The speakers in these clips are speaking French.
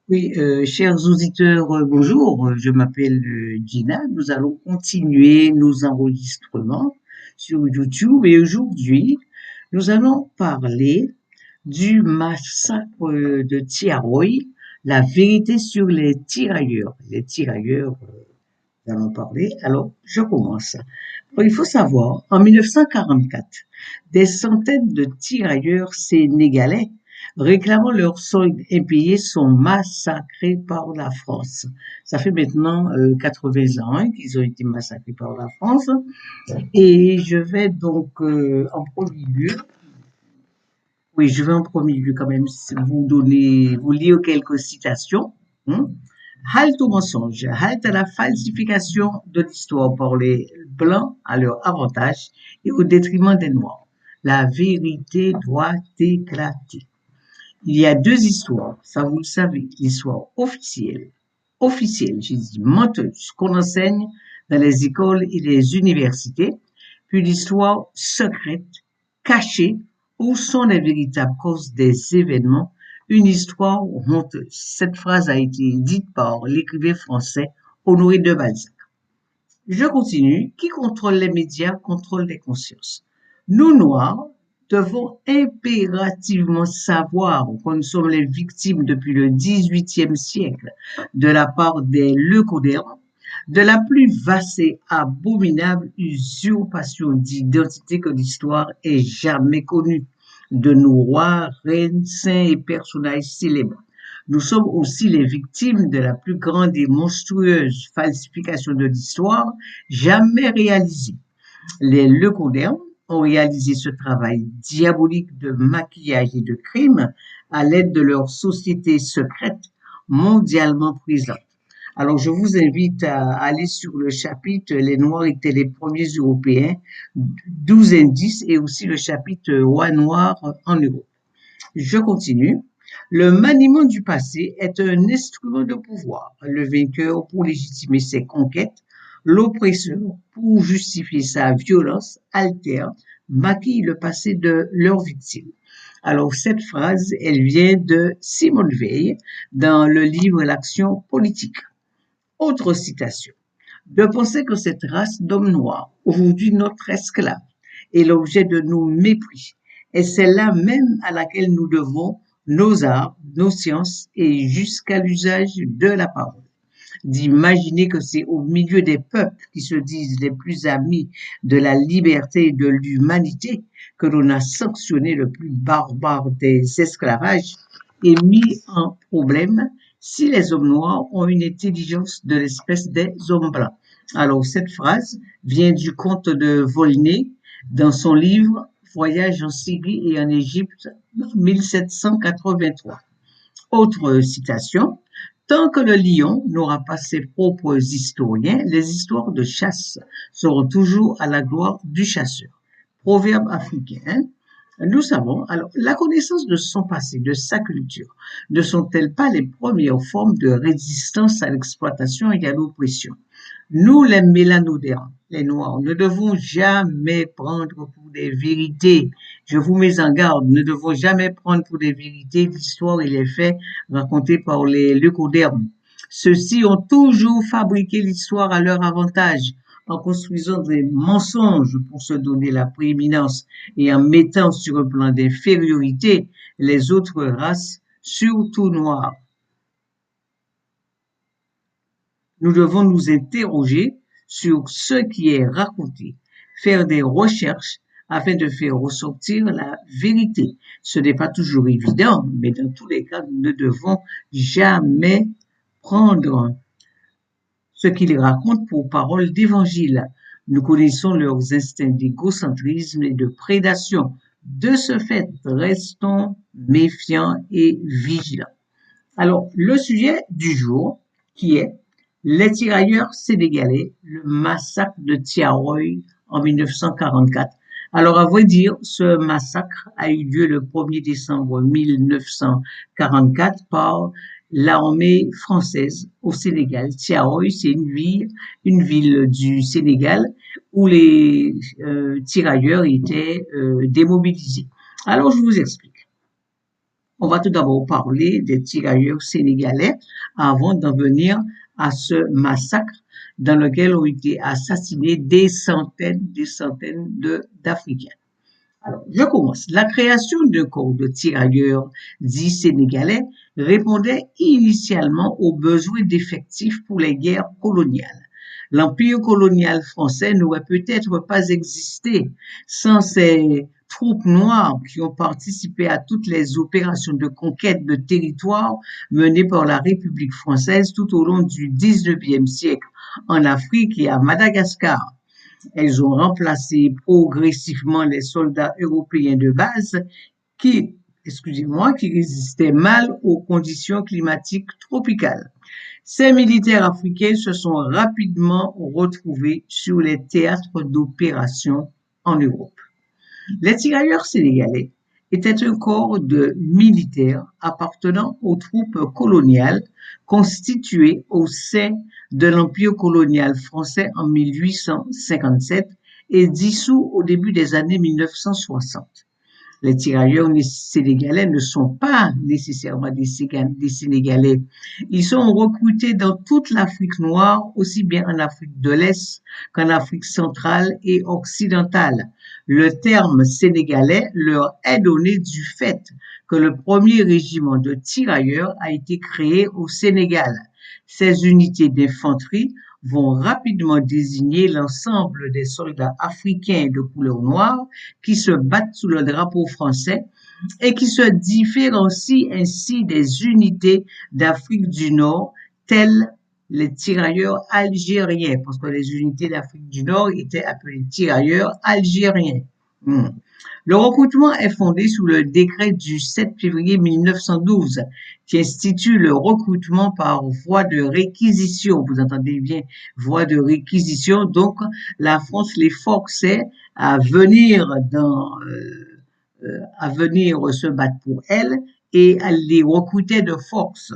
Oui, chers auditeurs, bonjour. Je m'appelle Gina. Nous allons continuer nos enregistrements sur YouTube et aujourd'hui, nous allons parler du massacre de Tiaroy, la vérité sur les tirailleurs. Les tirailleurs, nous allons parler. Alors, je commence. Alors, il faut savoir, en 1944, des centaines de tirailleurs sénégalais réclamant leurs soldes impayés sont massacrés par la France. Ça fait maintenant 80 ans qu'ils ont été massacrés par la France. Et je vais donc en premier lieu, oui, je vais en premier lieu quand même vous lire quelques citations. Hein. Halte au mensonge, halte à la falsification de l'histoire par les blancs à leur avantage et au détriment des noirs. La vérité doit éclater. Il y a deux histoires, ça vous le savez, l'histoire officielle, j'ai dit menteuse, qu'on enseigne dans les écoles et les universités, puis l'histoire secrète, cachée, où sont les véritables causes des événements, une histoire honteuse. Cette phrase a été dite par l'écrivain français Honoré de Balzac. Je continue. Qui contrôle les médias contrôle les consciences. Nous, Noirs, devons impérativement savoir que nous sommes les victimes depuis le XVIIIe siècle de la part des leucodères de la plus vaste et abominable usurpation d'identité que l'histoire ait jamais connue de nos rois, reines, saints et personnages célèbres. Nous sommes aussi les victimes de la plus grande et monstrueuse falsification de l'histoire jamais réalisée. Les Lecodermes ont réalisé ce travail diabolique de maquillage et de crime à l'aide de leur société secrète mondialement présente. Alors, je vous invite à aller sur le chapitre Les Noirs étaient les premiers Européens, 12 indices, et aussi le chapitre Roi noir en Europe. Je continue. Le maniement du passé est un instrument de pouvoir. Le vainqueur pour légitimer ses conquêtes, l'oppresseur pour justifier sa violence altère, maquille le passé de leur victime. Alors cette phrase, elle vient de Simone Veil dans le livre L'action politique. Autre citation. De penser que cette race d'hommes noirs, aujourd'hui notre esclave, est l'objet de nos mépris, et c'est là même à laquelle nous devons nos arts, nos sciences et jusqu'à l'usage de la parole. D'imaginer que c'est au milieu des peuples qui se disent les plus amis de la liberté et de l'humanité que l'on a sanctionné le plus barbare des esclavages et mis en problème si les hommes noirs ont une intelligence de l'espèce des hommes blancs. Alors, cette phrase vient du conte de Volney dans son livre Voyage en Syrie et en Égypte 1783. Autre citation. Tant que le lion n'aura pas ses propres historiens, les histoires de chasse seront toujours à la gloire du chasseur. Proverbe africain. Nous savons, alors, la connaissance de son passé, de sa culture, ne sont-elles pas les premières formes de résistance à l'exploitation et à l'oppression? Nous, les mélanodermes, les noirs, ne devons jamais prendre pour des vérités. Je vous mets en garde, ne devons jamais prendre pour des vérités l'histoire et les faits racontés par les leucodermes. Ceux-ci ont toujours fabriqué l'histoire à leur avantage en construisant des mensonges pour se donner la prééminence et en mettant sur un plan d'infériorité les autres races, surtout noires. Nous devons nous interroger sur ce qui est raconté, faire des recherches afin de faire ressortir la vérité. Ce n'est pas toujours évident, mais dans tous les cas, nous ne devons jamais prendre ce qu'ils racontent pour parole d'évangile. Nous connaissons leurs instincts d'égocentrisme et de prédation. De ce fait, restons méfiants et vigilants. Alors, le sujet du jour, qui est les tirailleurs sénégalais, le massacre de Tiaroy en 1944. Alors, à vrai dire, ce massacre a eu lieu le 1er décembre 1944 par l'armée française au Sénégal. Tiaroy, c'est une ville du Sénégal où les tirailleurs étaient démobilisés. Alors, je vous explique. On va tout d'abord parler des tirailleurs sénégalais avant d'en venir à ce massacre dans lequel ont été assassinés des centaines d'Africains. Alors, je commence. La création d'un corps de tirailleurs dits sénégalais répondait initialement aux besoins d'effectifs pour les guerres coloniales. L'empire colonial français n'aurait peut-être pas existé sans ces troupes noires qui ont participé à toutes les opérations de conquête de territoire menées par la République française tout au long du 19e siècle en Afrique et à Madagascar. Elles ont remplacé progressivement les soldats européens de base qui, excusez-moi, qui résistaient mal aux conditions climatiques tropicales. Ces militaires africains se sont rapidement retrouvés sur les théâtres d'opération en Europe. Les tirailleurs sénégalais étaient un corps de militaires appartenant aux troupes coloniales constituées au sein de l'Empire colonial français en 1857 et dissous au début des années 1960. Les tirailleurs sénégalais ne sont pas nécessairement des Sénégalais. Ils sont recrutés dans toute l'Afrique noire, aussi bien en Afrique de l'Est qu'en Afrique centrale et occidentale. Le terme sénégalais leur est donné du fait que le premier régiment de tirailleurs a été créé au Sénégal. Ces unités d'infanterie vont rapidement désigner l'ensemble des soldats africains de couleur noire qui se battent sous le drapeau français et qui se différencient ainsi des unités d'Afrique du Nord telles les tirailleurs algériens, parce que les unités d'Afrique du Nord étaient appelées tirailleurs algériens. Le recrutement est fondé sous le décret du 7 février 1912 qui institue le recrutement par voie de réquisition. Vous entendez bien, voie de réquisition. Donc, la France les forçait à venir à venir se battre pour elle et elle les recrutait de force.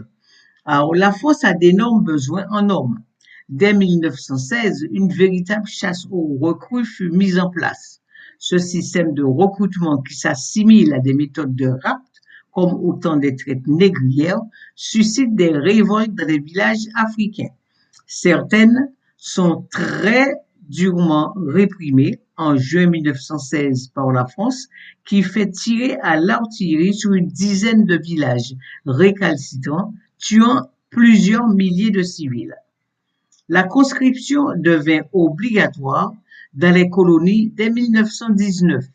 Alors, la France a d'énormes besoins en hommes. Dès 1916, une véritable chasse aux recrues fut mise en place. Ce système de recrutement qui s'assimile à des méthodes de rapt, comme au temps des traites négrières, suscite des révoltes dans les villages africains. Certaines sont très durement réprimées en juin 1916 par la France, qui fait tirer à l'artillerie sur une dizaine de villages récalcitrants, tuant plusieurs milliers de civils. La conscription devint obligatoire dans les colonies dès 1919.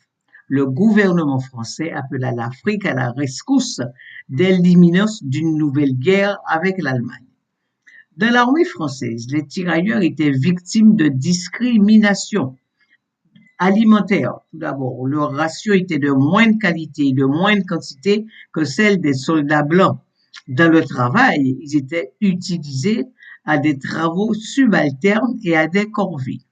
Le gouvernement français appela l'Afrique à la rescousse dès l'imminence d'une nouvelle guerre avec l'Allemagne. Dans l'armée française, les tirailleurs étaient victimes de discrimination alimentaire. Tout d'abord, leur ration était de moindre qualité, de moindre quantité que celle des soldats blancs. Dans le travail, ils étaient utilisés à des travaux subalternes et à des corvées.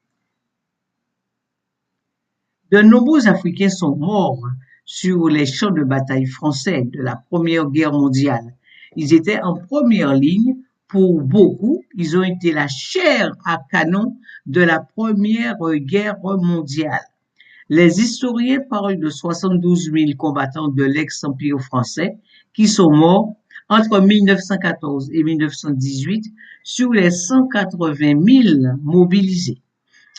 De nombreux Africains sont morts sur les champs de bataille français de la Première Guerre mondiale. Ils étaient en première ligne. Pour beaucoup, ils ont été la chair à canon de la Première Guerre mondiale. Les historiens parlent de 72 000 combattants de l'ex-empire français qui sont morts entre 1914 et 1918 sur les 180 000 mobilisés.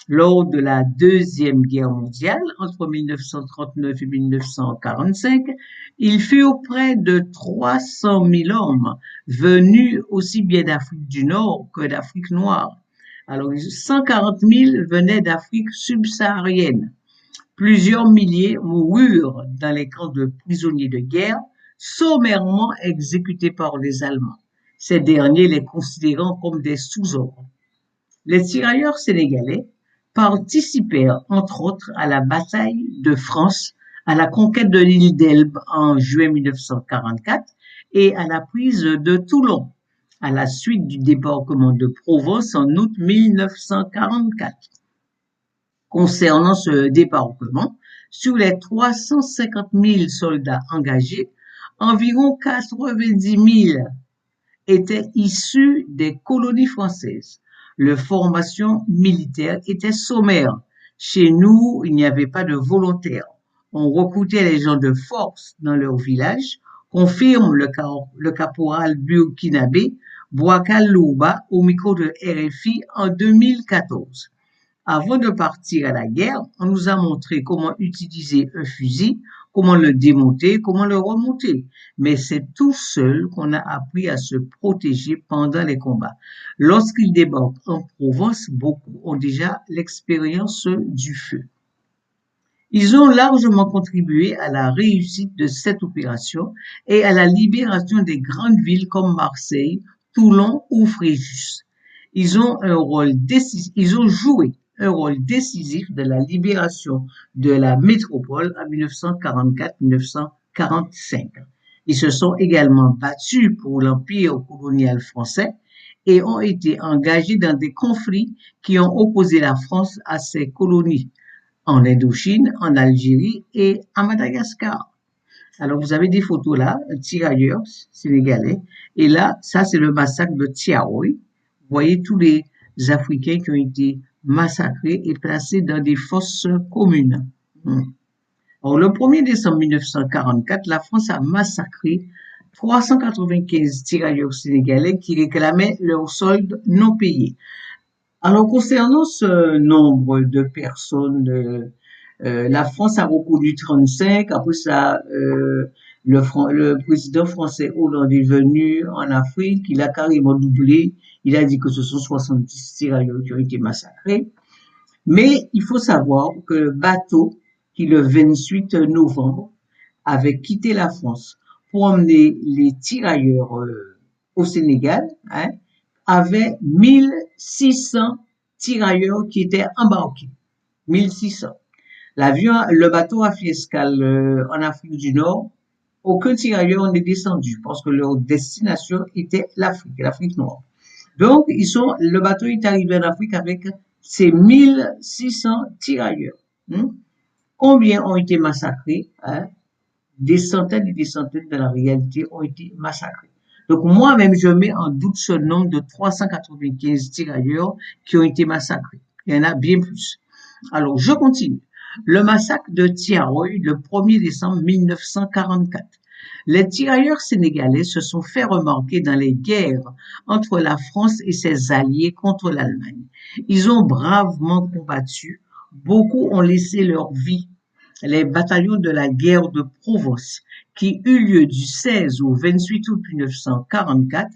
Lors de la Deuxième Guerre mondiale, entre 1939 et 1945, il fut près de 300 000 hommes venus aussi bien d'Afrique du Nord que d'Afrique noire. Alors, 140 000 venaient d'Afrique subsaharienne. Plusieurs milliers moururent dans les camps de prisonniers de guerre, sommairement exécutés par les Allemands, ces derniers les considérant comme des sous-ordres. Les tirailleurs sénégalais participèrent entre autres à la bataille de France, à la conquête de l'île d'Elbe en juin 1944 et à la prise de Toulon, à la suite du débarquement de Provence en août 1944. Concernant ce débarquement, sur les 350 000 soldats engagés, environ 90 000 étaient issus des colonies françaises. Leur formation militaire était sommaire. Chez nous, il n'y avait pas de volontaires. On recrutait les gens de force dans leur village, confirme le caporal burkinabé Bouakal Louba au micro de RFI en 2014. Avant de partir à la guerre, on nous a montré comment utiliser un fusil, comment le démonter, comment le remonter. Mais c'est tout seul qu'on a appris à se protéger pendant les combats. Lorsqu'ils débarquent en Provence, beaucoup ont déjà l'expérience du feu. Ils ont largement contribué à la réussite de cette opération et à la libération des grandes villes comme Marseille, Toulon ou Fréjus. Ils ont joué un rôle décisif dans la libération de la métropole en 1944-1945. Ils se sont également battus pour l'empire colonial français et ont été engagés dans des conflits qui ont opposé la France à ses colonies en Indochine, en Algérie et à Madagascar. Alors, vous avez des photos là, tirailleurs sénégalais. Et là, ça, c'est le massacre de Tiaroy. Vous voyez tous les Africains qui ont été massacrés et placés dans des fosses communes. Alors, le 1er décembre 1944, la France a massacré 395 tirailleurs sénégalais qui réclamaient leur solde non payé. Alors, concernant ce nombre de personnes, la France a reconnu 35. Après ça, le président français Hollande est venu en Afrique. Il a carrément doublé. Il a dit que ce sont 70 tirailleurs qui ont été massacrés. Mais il faut savoir que le bateau qui, le 28 novembre, avait quitté la France pour emmener les tirailleurs au Sénégal, avait 1600 tirailleurs qui étaient embarqués. 1600. Le bateau a fait escale en Afrique du Nord. Aucun tirailleur n'est descendu parce que leur destination était l'Afrique noire. Donc, le bateau est arrivé en Afrique avec ces 1600 tirailleurs. Combien ont été massacrés? Des centaines et des centaines de la réalité ont été massacrés. Donc, moi-même, je mets en doute ce nombre de 395 tirailleurs qui ont été massacrés. Il y en a bien plus. Alors, je continue. Le massacre de Tiaroy, le 1er décembre 1944. Les tirailleurs sénégalais se sont fait remarquer dans les guerres entre la France et ses alliés contre l'Allemagne. Ils ont bravement combattu. Beaucoup ont laissé leur vie. Les bataillons de la guerre de Provence, qui eut lieu du 16 au 28 août 1944,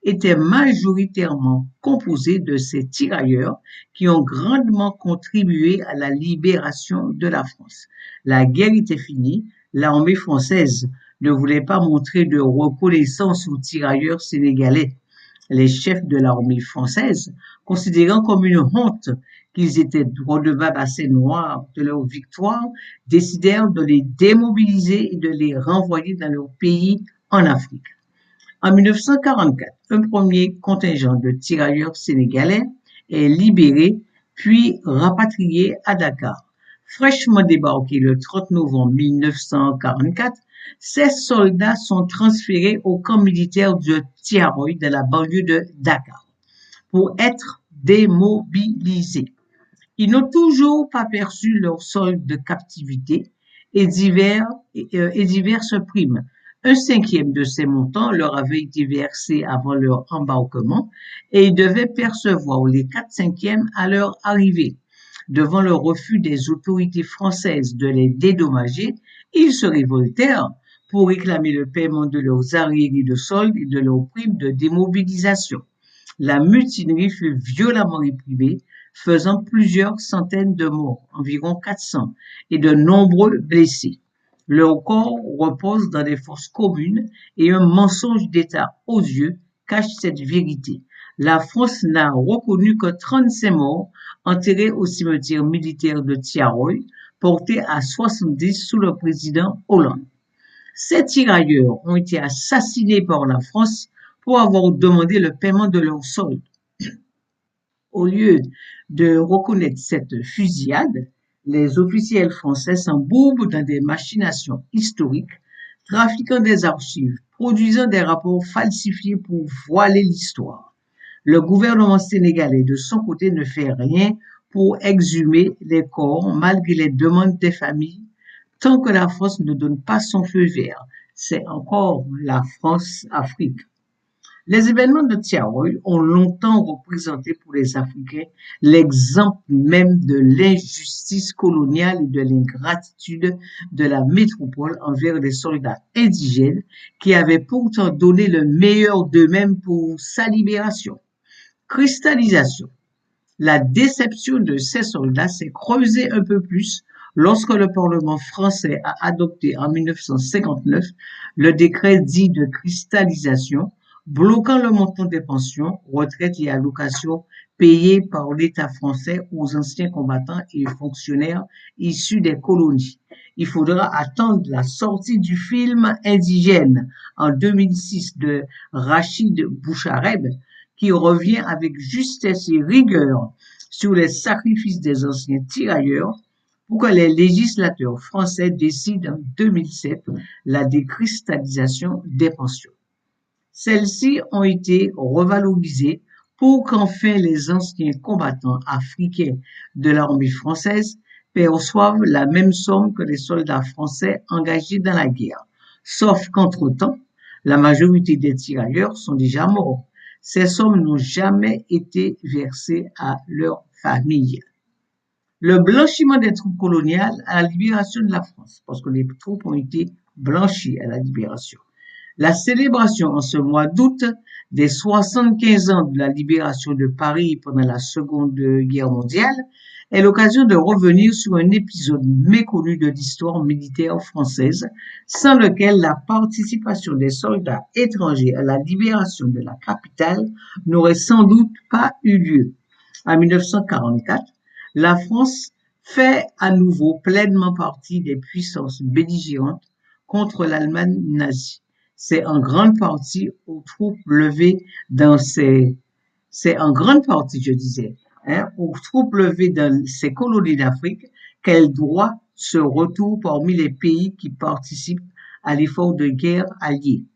étaient majoritairement composés de ces tirailleurs qui ont grandement contribué à la libération de la France. La guerre était finie, l'armée française ne voulait pas montrer de reconnaissance aux tirailleurs sénégalais. Les chefs de l'armée française, considérant comme une honte qu'ils étaient redevables à ces Noirs de leur victoire, décidèrent de les démobiliser et de les renvoyer dans leur pays en Afrique. En 1944, un premier contingent de tirailleurs sénégalais est libéré puis rapatrié à Dakar. Fraîchement débarqués le 30 novembre 1944, ces soldats sont transférés au camp militaire de Tiaroy de la banlieue de Dakar pour être démobilisés. Ils n'ont toujours pas perçu leur solde de captivité et diverses primes. Un cinquième de ces montants leur avait été versé avant leur embarquement et ils devaient percevoir les 4/5 à leur arrivée. Devant le refus des autorités françaises de les dédommager, ils se révoltèrent pour réclamer le paiement de leurs arriérés de solde et de leurs primes de démobilisation. La mutinerie fut violemment réprimée, faisant plusieurs centaines de morts, environ 400, et de nombreux blessés. Leurs corps reposent dans des fosses communes et un mensonge d'État odieux cache cette vérité. La France n'a reconnu que 35 morts enterrés au cimetière militaire de Tiaroy, porté à 70 sous le président Hollande. Ces tirailleurs ont été assassinés par la France pour avoir demandé le paiement de leur solde. Au lieu de reconnaître cette fusillade, les officiels français s'embourbent dans des machinations historiques, trafiquant des archives, produisant des rapports falsifiés pour voiler l'histoire. Le gouvernement sénégalais, de son côté, ne fait rien pour exhumer les corps malgré les demandes des familles, tant que la France ne donne pas son feu vert. c'est encore la France-Afrique. Les événements de Tiaroy ont longtemps représenté pour les Africains l'exemple même de l'injustice coloniale et de l'ingratitude de la métropole envers les soldats indigènes qui avaient pourtant donné le meilleur d'eux-mêmes pour sa libération. Cristallisation. La déception de ces soldats s'est creusée un peu plus lorsque le Parlement français a adopté en 1959 le décret dit de cristallisation, bloquant le montant des pensions, retraites et allocations payées par l'État français aux anciens combattants et fonctionnaires issus des colonies. Il faudra attendre la sortie du film Indigène en 2006 de Rachid Bouchareb qui revient avec justesse et rigueur sur les sacrifices des anciens tirailleurs pour que les législateurs français décident en 2007 la décristallisation des pensions. Celles-ci ont été revalorisées pour qu'enfin les anciens combattants africains de l'armée française perçoivent la même somme que les soldats français engagés dans la guerre. Sauf qu'entre-temps, la majorité des tirailleurs sont déjà morts. Ces sommes n'ont jamais été versées à leurs familles. Le blanchiment des troupes coloniales à la libération de la France, parce que les troupes ont été blanchies à la libération. La célébration en ce mois d'août des 75 ans de la libération de Paris pendant la Seconde Guerre mondiale est l'occasion de revenir sur un épisode méconnu de l'histoire militaire française, sans lequel la participation des soldats étrangers à la libération de la capitale n'aurait sans doute pas eu lieu. En 1944, la France fait à nouveau pleinement partie des puissances belligérantes contre l'Allemagne nazie. C'est en grande partie aux troupes levées c'est en grande partie, je disais, aux troupes levées dans ces colonies d'Afrique qu'elle doit ce retour parmi les pays qui participent à l'effort de guerre allié.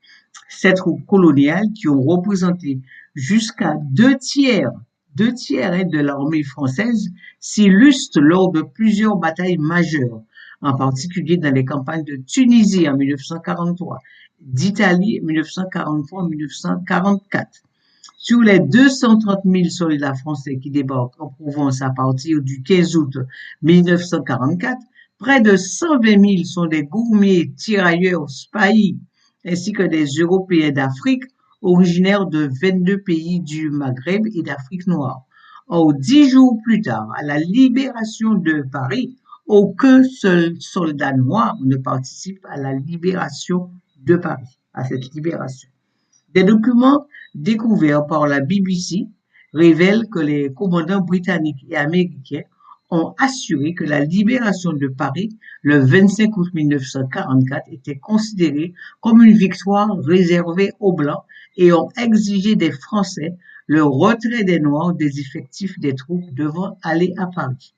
Ces troupes coloniales qui ont représenté jusqu'à deux tiers de l'armée française s'illustrent lors de plusieurs batailles majeures, en particulier dans les campagnes de Tunisie en 1943, d'Italie 1943-1944. Sur les 230 000 soldats français qui débarquent en Provence à partir du 15 août 1944, près de 120 000 sont des gourmiers tirailleurs spahis ainsi que des Européens d'Afrique originaires de 22 pays du Maghreb et d'Afrique noire. Or, 10 jours plus tard, à la libération de Paris, aucun seul soldat noir ne participe à la libération de Paris, à cette libération. Des documents découverts par la BBC révèlent que les commandants britanniques et américains ont assuré que la libération de Paris le 25 août 1944 était considérée comme une victoire réservée aux Blancs et ont exigé des Français le retrait des Noirs des effectifs des troupes devant aller à Paris.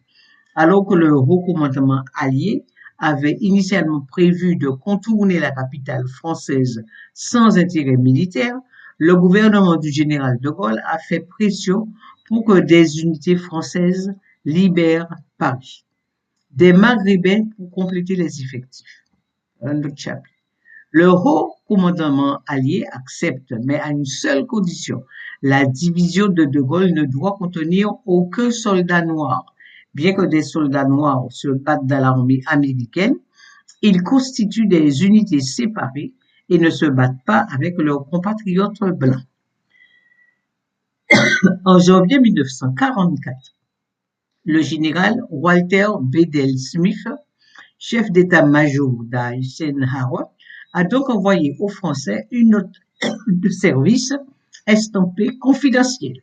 Alors que le haut commandement allié avait initialement prévu de contourner la capitale française sans intérêt militaire, le gouvernement du général de Gaulle a fait pression pour que des unités françaises libèrent Paris. Des Maghrébins pour compléter les effectifs. Un autre chapitre. Le haut commandement allié accepte, mais à une seule condition. La division de Gaulle ne doit contenir aucun soldat noir. Bien que des soldats noirs se battent dans l'armée américaine, ils constituent des unités séparées et ne se battent pas avec leurs compatriotes blancs. En janvier 1944, le général Walter Bedell Smith, chef d'état-major d'Eisenhower, a donc envoyé aux Français une note de service estampée confidentielle,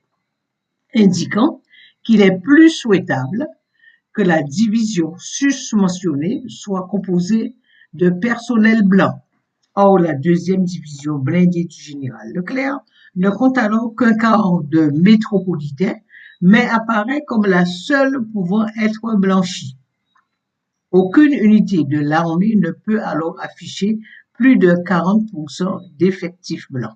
indiquant qu'il est plus souhaitable que la division susmentionnée soit composée de personnel blanc. Or, la deuxième division blindée du général Leclerc ne compte alors qu'un quart de métropolitains, mais apparaît comme la seule pouvant être blanchie. Aucune unité de l'armée ne peut alors afficher plus de 40% d'effectifs blancs.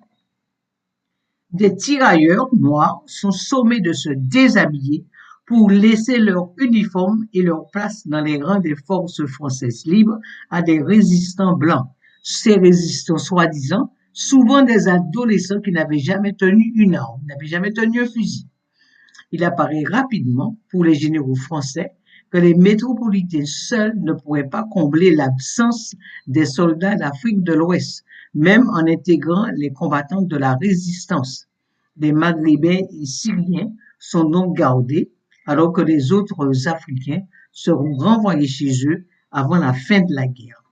Des tirailleurs noirs sont sommés de se déshabiller pour laisser leur uniforme et leur place dans les rangs des forces françaises libres à des résistants blancs. Ces résistants soi-disant, souvent des adolescents qui n'avaient jamais tenu une arme, n'avaient jamais tenu un fusil. Il apparaît rapidement pour les généraux français que les métropolitains seuls ne pourraient pas combler l'absence des soldats d'Afrique de l'Ouest, même en intégrant les combattants de la résistance. Les Maghrébins et Syriens sont donc gardés, alors que les autres Africains seront renvoyés chez eux avant la fin de la guerre.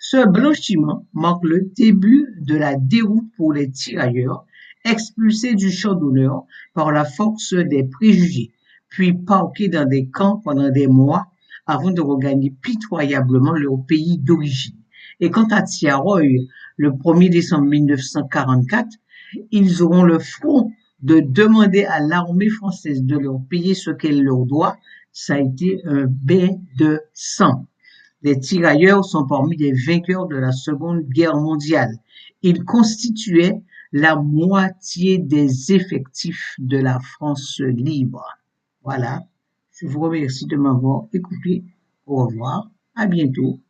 Ce blanchiment marque le début de la déroute pour les tirailleurs, expulsés du champ d'honneur par la force des préjugés, puis parqués dans des camps pendant des mois avant de regagner pitoyablement leur pays d'origine. Et quant à Tiaroy, le 1er décembre 1944, ils auront le front de demander à l'armée française de leur payer ce qu'elle leur doit. Ça a été un bain de sang. Les tirailleurs sont parmi les vainqueurs de la Seconde Guerre mondiale. Ils constituaient la moitié des effectifs de la France libre. Voilà. Je vous remercie de m'avoir écouté. Au revoir. À bientôt.